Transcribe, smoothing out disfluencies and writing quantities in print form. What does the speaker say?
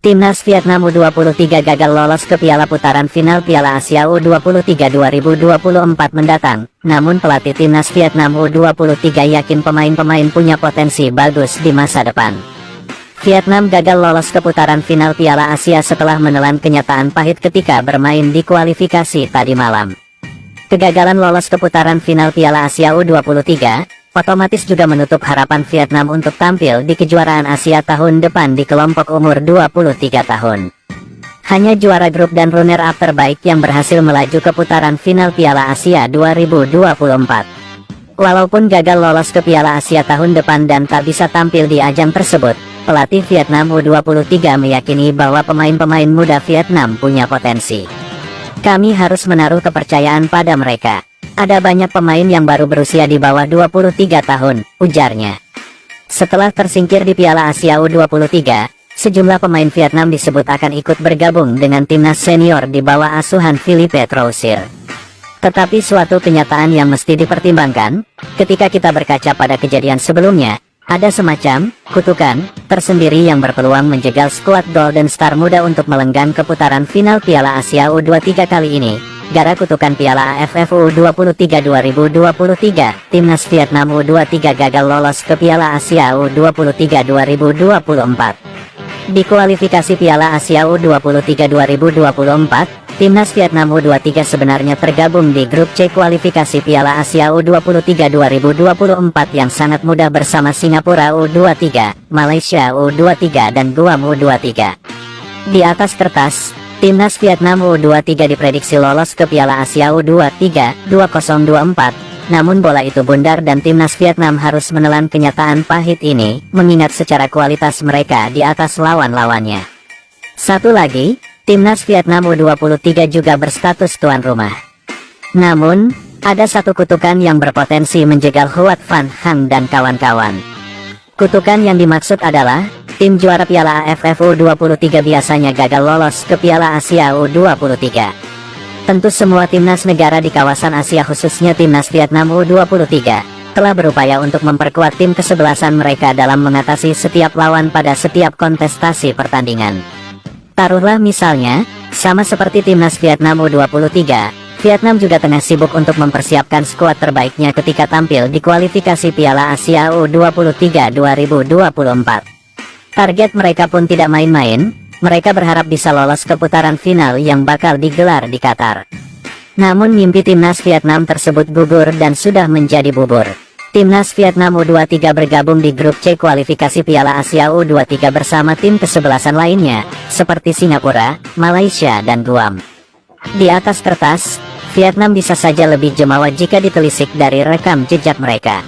Timnas Vietnam U23 gagal lolos ke piala putaran final Piala Asia U23 2024 mendatang. Namun pelatih Timnas Vietnam U23 yakin pemain-pemain punya potensi bagus di masa depan. Vietnam gagal lolos ke putaran final Piala Asia setelah menelan kenyataan pahit ketika bermain di kualifikasi tadi malam. Kegagalan lolos ke putaran final Piala Asia U23 otomatis juga menutup harapan Vietnam untuk tampil di kejuaraan Asia tahun depan di kelompok umur 23 tahun. Hanya juara grup dan runner-up terbaik yang berhasil melaju ke putaran final Piala Asia 2024. Walaupun gagal lolos ke Piala Asia tahun depan dan tak bisa tampil di ajang tersebut, pelatih Vietnam U23 meyakini bahwa pemain-pemain muda Vietnam punya potensi. Kami harus menaruh kepercayaan pada mereka. Ada banyak pemain yang baru berusia di bawah 23 tahun, ujarnya. Setelah tersingkir di Piala Asia U23, sejumlah pemain Vietnam disebut akan ikut bergabung dengan timnas senior di bawah asuhan Philippe Troussir. Tetapi suatu kenyataan yang mesti dipertimbangkan, ketika kita berkaca pada kejadian sebelumnya, ada semacam kutukan tersendiri yang berpeluang menjegal skuad Golden Star muda untuk melenggang ke putaran final Piala Asia U23 kali ini. Gara kutukan Piala AFF U23 2023, Timnas Vietnam U23 gagal lolos ke Piala Asia U23 2024. Di kualifikasi Piala Asia U23 2024, Timnas Vietnam U23 sebenarnya tergabung di grup C kualifikasi Piala Asia U23 2024 yang sangat mudah bersama Singapura U23, Malaysia U23 dan Guam U23. Di atas kertas, Timnas Vietnam U23 diprediksi lolos ke Piala Asia U23 2024, namun bola itu bundar dan Timnas Vietnam harus menelan kenyataan pahit ini, mengingat secara kualitas mereka di atas lawan-lawannya. Satu lagi, Timnas Vietnam U23 juga berstatus tuan rumah. Namun, ada satu kutukan yang berpotensi menjegal Huat Van Hang dan kawan-kawan. Kutukan yang dimaksud adalah, tim juara Piala AFF U23 biasanya gagal lolos ke Piala Asia U23. Tentu semua timnas negara di kawasan Asia khususnya timnas Vietnam U23 telah berupaya untuk memperkuat tim kesebelasan mereka dalam mengatasi setiap lawan pada setiap kontestasi pertandingan. Taruhlah misalnya, sama seperti timnas Vietnam U23, Vietnam juga tengah sibuk untuk mempersiapkan skuad terbaiknya ketika tampil di kualifikasi Piala Asia U23 2024. Target mereka pun tidak main-main, mereka berharap bisa lolos ke putaran final yang bakal digelar di Qatar. Namun mimpi timnas Vietnam tersebut gugur dan sudah menjadi bubur. Timnas Vietnam U23 bergabung di grup C kualifikasi Piala Asia U23 bersama tim kesebelasan lainnya, seperti Singapura, Malaysia dan Guam. Di atas kertas, Vietnam bisa saja lebih jemawa jika ditelisik dari rekam jejak mereka.